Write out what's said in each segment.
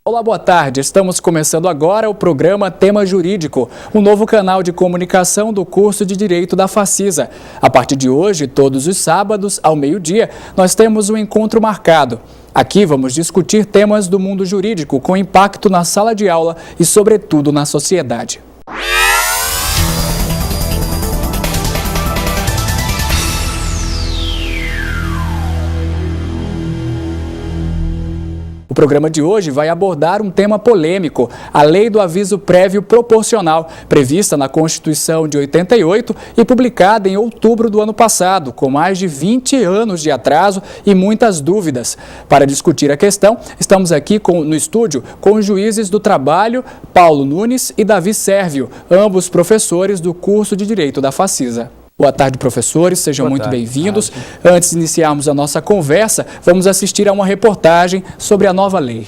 Olá, boa tarde. Estamos começando agora o programa Tema Jurídico, um novo canal de comunicação do curso de Direito da Facisa. A partir de hoje, todos os sábados, ao meio-dia, nós temos um encontro marcado. Aqui vamos discutir temas do mundo jurídico com impacto na sala de aula e, sobretudo, na sociedade. O programa de hoje vai abordar um tema polêmico, a Lei do Aviso Prévio Proporcional, prevista na Constituição de 88 e publicada em outubro do ano passado, com mais de 20 anos de atraso e muitas dúvidas. Para discutir a questão, estamos aqui no estúdio com os juízes do trabalho, Paulo Nunes e Davi Sérvio, ambos professores do curso de Direito da Facisa. Boa tarde, professores, sejam muito bem-vindos. Antes de iniciarmos a nossa conversa, vamos assistir a uma reportagem sobre a nova lei.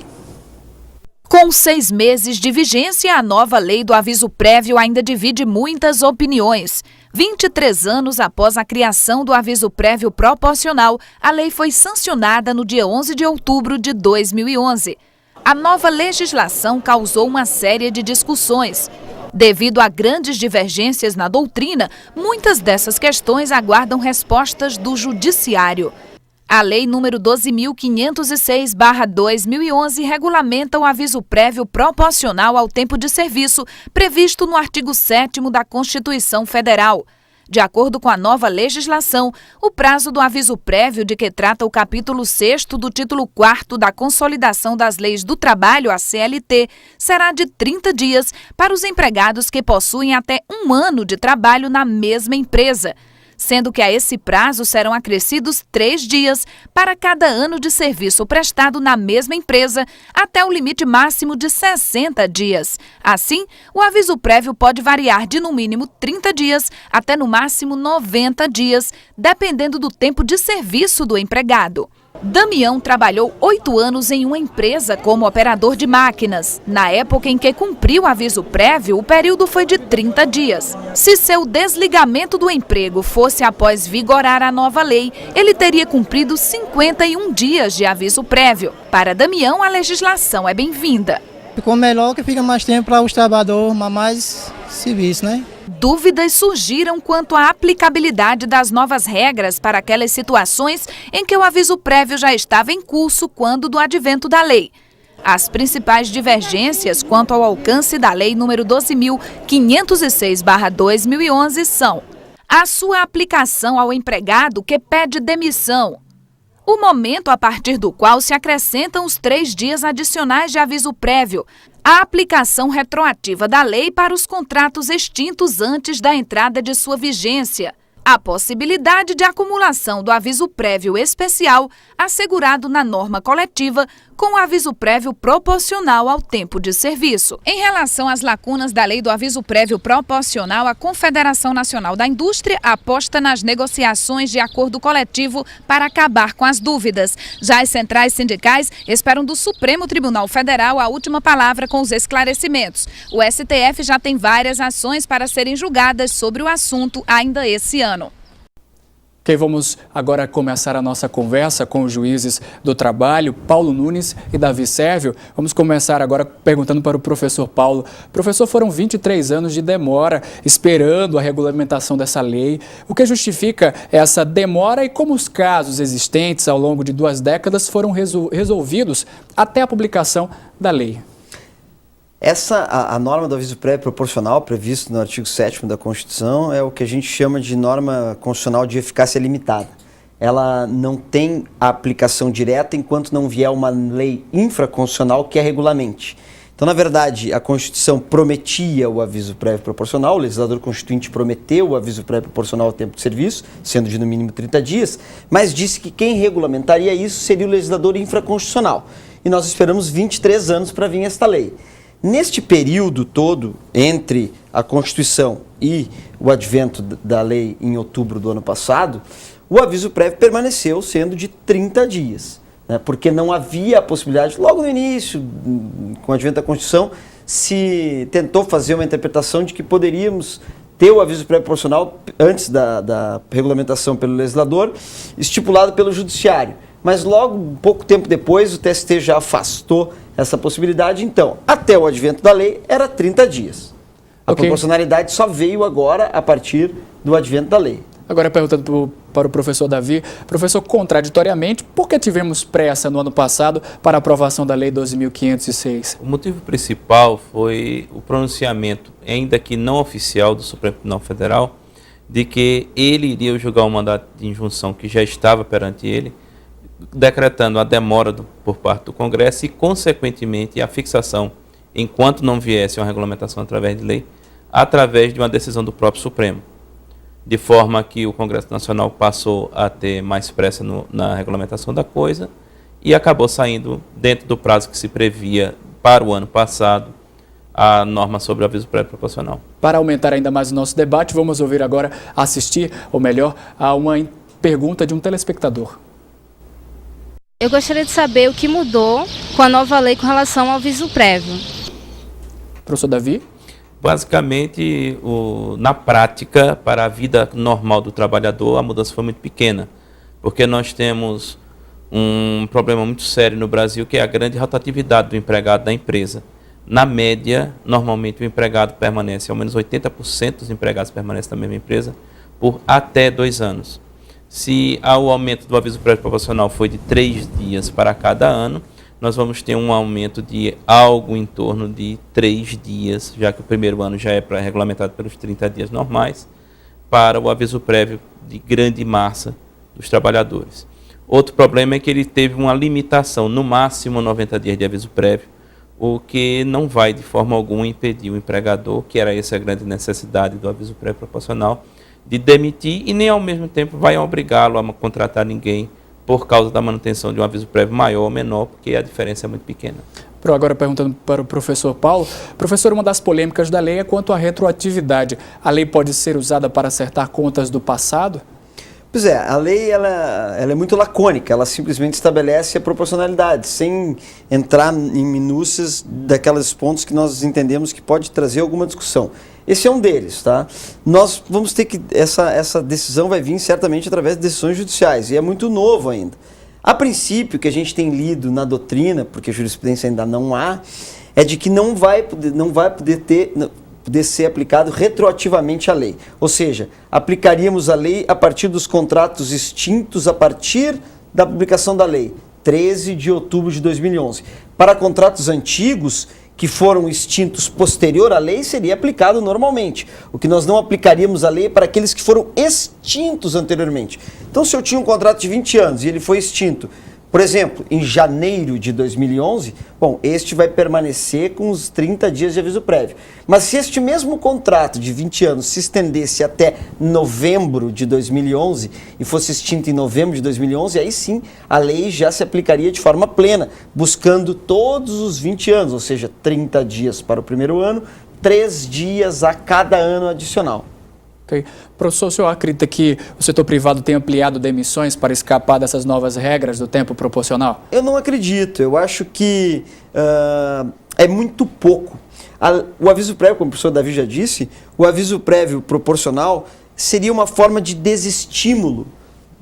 Com 6 meses de vigência, a nova lei do aviso prévio ainda divide muitas opiniões. 23 anos após a criação do aviso prévio proporcional, a lei foi sancionada no dia 11 de outubro de 2011. A nova legislação causou uma série de discussões. Devido a grandes divergências na doutrina, muitas dessas questões aguardam respostas do Judiciário. A Lei nº 12.506/2011 regulamenta o aviso prévio proporcional ao tempo de serviço previsto no artigo 7º da Constituição Federal. De acordo com a nova legislação, o prazo do aviso prévio de que trata o capítulo 6º do título 4º da Consolidação das Leis do Trabalho, a CLT, será de 30 dias para os empregados que possuem até 1 ano de trabalho na mesma empresa, sendo que a esse prazo serão acrescidos 3 dias para cada ano de serviço prestado na mesma empresa, até o limite máximo de 60 dias. Assim, o aviso prévio pode variar de no mínimo 30 dias até no máximo 90 dias, dependendo do tempo de serviço do empregado. Damião trabalhou 8 anos em uma empresa como operador de máquinas. Na época em que cumpriu o aviso prévio, o período foi de 30 dias. Se seu desligamento do emprego fosse após vigorar a nova lei, ele teria cumprido 51 dias de aviso prévio. Para Damião, a legislação é bem-vinda. Ficou melhor que fica mais tempo para os trabalhadores, mais serviço, né? Dúvidas surgiram quanto à aplicabilidade das novas regras para aquelas situações em que o aviso prévio já estava em curso quando do advento da lei. As principais divergências quanto ao alcance da Lei nº 12.506/2011 são a sua aplicação ao empregado que pede demissão, o momento a partir do qual se acrescentam os 3 dias adicionais de aviso prévio, a aplicação retroativa da lei para os contratos extintos antes da entrada de sua vigência, a possibilidade de acumulação do aviso prévio especial assegurado na norma coletiva com o aviso prévio proporcional ao tempo de serviço. Em relação às lacunas da lei do aviso prévio proporcional, a Confederação Nacional da Indústria aposta nas negociações de acordo coletivo para acabar com as dúvidas. Já as centrais sindicais esperam do Supremo Tribunal Federal a última palavra com os esclarecimentos. O STF já tem várias ações para serem julgadas sobre o assunto ainda esse ano. Ok, vamos agora começar a nossa conversa com os juízes do trabalho, Paulo Nunes e Davi Sérvio. Vamos começar agora perguntando para o professor Paulo. Professor, foram 23 anos de demora esperando a regulamentação dessa lei. O que justifica essa demora e como os casos existentes ao longo de 2 décadas foram resolvidos até a publicação da lei? A norma do aviso prévio proporcional, previsto no artigo 7º da Constituição, é o que a gente chama de norma constitucional de eficácia limitada. Ela não tem aplicação direta enquanto não vier uma lei infraconstitucional que a regulamente. Então, na verdade, a Constituição prometia o aviso prévio proporcional, o legislador constituinte prometeu o aviso prévio proporcional ao tempo de serviço, sendo de no mínimo 30 dias, mas disse que quem regulamentaria isso seria o legislador infraconstitucional. E nós esperamos 23 anos para vir esta lei. Neste período todo, entre a Constituição e o advento da lei em outubro do ano passado, o aviso prévio permaneceu sendo de 30 dias, né, porque não havia a possibilidade, logo no início, com o advento da Constituição, se tentou fazer uma interpretação de que poderíamos ter o aviso prévio proporcional antes da regulamentação pelo legislador, estipulado pelo Judiciário. Mas logo, pouco tempo depois, o TST já afastou essa possibilidade. Então, até o advento da lei, era 30 dias. A proporcionalidade só veio agora a partir do advento da lei. Agora, perguntando para o professor Davi, professor, contraditoriamente, por que tivemos pressa no ano passado para a aprovação da Lei 12.506? O motivo principal foi o pronunciamento, ainda que não oficial, do Supremo Tribunal Federal, de que ele iria julgar um mandato de injunção que já estava perante ele, decretando a demora por parte do Congresso e, consequentemente, a fixação, enquanto não viesse uma regulamentação através de lei, através de uma decisão do próprio Supremo. De forma que o Congresso Nacional passou a ter mais pressa na regulamentação da coisa e acabou saindo dentro do prazo que se previa para o ano passado a norma sobre o aviso prévio proporcional. Para aumentar ainda mais o nosso debate, vamos ouvir agora, assistir, ou melhor, a uma pergunta de um telespectador. Eu gostaria de saber o que mudou com a nova lei com relação ao aviso prévio. Professor Davi? Basicamente, na prática, para a vida normal do trabalhador, a mudança foi muito pequena, porque nós temos um problema muito sério no Brasil, que é a grande rotatividade do empregado da empresa. Na média, normalmente o empregado permanece, ao menos 80% dos empregados permanecem na mesma empresa por até 2 anos. Se o aumento do aviso prévio proporcional foi de 3 dias para cada ano, nós vamos ter um aumento de algo em torno de 3 dias, já que o primeiro ano já é regulamentado pelos 30 dias normais, para o aviso prévio de grande massa dos trabalhadores. Outro problema é que ele teve uma limitação, no máximo 90 dias de aviso prévio, o que não vai de forma alguma impedir o empregador, que era essa a grande necessidade do aviso prévio proporcional, de demitir e nem ao mesmo tempo vai obrigá-lo a contratar ninguém por causa da manutenção de um aviso prévio maior ou menor, porque a diferença é muito pequena. Agora perguntando para o professor Paulo. Professor, uma das polêmicas da lei é quanto à retroatividade. A lei pode ser usada para acertar contas do passado? Pois é, a lei ela é muito lacônica, ela simplesmente estabelece a proporcionalidade, sem entrar em minúcias daqueles pontos que nós entendemos que pode trazer alguma discussão. Esse é um deles, tá? Nós vamos ter que, essa decisão vai vir certamente através de decisões judiciais, e é muito novo ainda. A princípio, que a gente tem lido na doutrina, porque a jurisprudência ainda não há, é de que não vai poder ser aplicado retroativamente à lei. Ou seja, aplicaríamos a lei a partir dos contratos extintos a partir da publicação da lei, 13 de outubro de 2011. Para contratos antigos, que foram extintos posterior à lei, seria aplicado normalmente. O que nós não aplicaríamos à lei é para aqueles que foram extintos anteriormente. Então, se eu tinha um contrato de 20 anos e ele foi extinto, por exemplo, em janeiro de 2011, bom, este vai permanecer com os 30 dias de aviso prévio. Mas se este mesmo contrato de 20 anos se estendesse até novembro de 2011 e fosse extinto em novembro de 2011, aí sim a lei já se aplicaria de forma plena, buscando todos os 20 anos, ou seja, 30 dias para o primeiro ano, 3 dias a cada ano adicional. Okay. Professor, o senhor acredita que o setor privado tem ampliado demissões para escapar dessas novas regras do tempo proporcional? Eu não acredito. Eu acho que é muito pouco. O aviso prévio, como o professor Davi já disse, o aviso prévio proporcional seria uma forma de desestímulo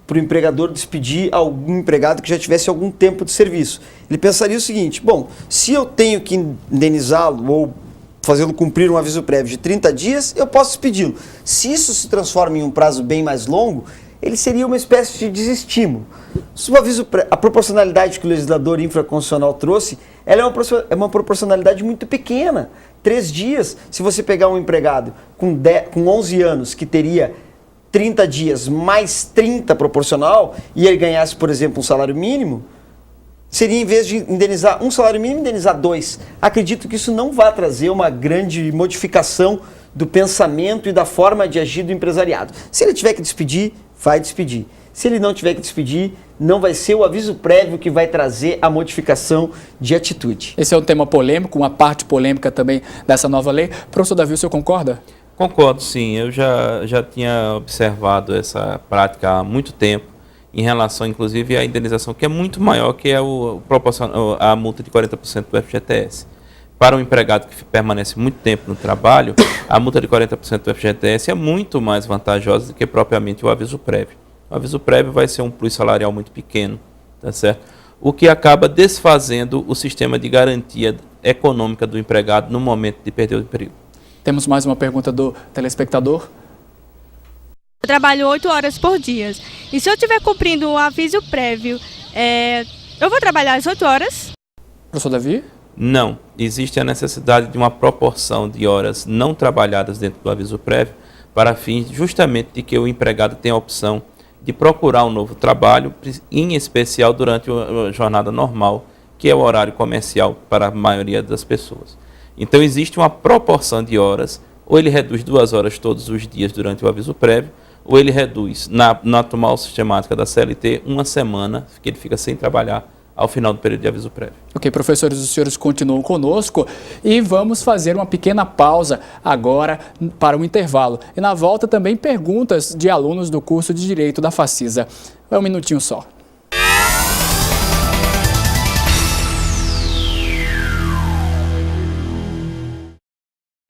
para o empregador despedir algum empregado que já tivesse algum tempo de serviço. Ele pensaria o seguinte: bom, se eu tenho que indenizá-lo ou fazê-lo cumprir um aviso prévio de 30 dias, eu posso despedi-lo. Se isso se transforma em um prazo bem mais longo, ele seria uma espécie de desestímulo. A proporcionalidade que o legislador infraconstitucional trouxe, ela é uma proporcionalidade muito pequena. 3 dias, se você pegar um empregado com 11 anos que teria 30 dias mais 30 proporcional e ele ganhasse, por exemplo, um salário mínimo, seria, em vez de indenizar um salário mínimo, indenizar 2. Acredito que isso não vai trazer uma grande modificação do pensamento e da forma de agir do empresariado. Se ele tiver que despedir, vai despedir. Se ele não tiver que despedir, não vai ser o aviso prévio que vai trazer a modificação de atitude. Esse é um tema polêmico, uma parte polêmica também dessa nova lei. Professor Davi, o senhor concorda? Concordo, sim. Eu já tinha observado essa prática há muito tempo, em relação, inclusive, à indenização, que é muito maior que a multa de 40% do FGTS. Para um empregado que permanece muito tempo no trabalho, a multa de 40% do FGTS é muito mais vantajosa do que propriamente o aviso prévio. O aviso prévio vai ser um plus salarial muito pequeno, tá certo? o que acaba desfazendo o sistema de garantia econômica do empregado no momento de perder o emprego. Temos mais uma pergunta do telespectador. Eu trabalho 8 horas por dia. E se eu estiver cumprindo um aviso prévio, eu vou trabalhar as 8 horas? Professor Davi? Não. Existe a necessidade de uma proporção de horas não trabalhadas dentro do aviso prévio para fins justamente de que o empregado tenha a opção de procurar um novo trabalho, em especial durante a jornada normal, que é o horário comercial para a maioria das pessoas. Então existe uma proporção de horas, ou ele reduz 2 horas todos os dias durante o aviso prévio, ou ele reduz, na atual sistemática da CLT, 1 semana, que ele fica sem trabalhar ao final do período de aviso prévio. Ok, professores, os senhores continuam conosco e vamos fazer uma pequena pausa agora para um intervalo. E na volta também perguntas de alunos do curso de Direito da Facisa. É um minutinho só.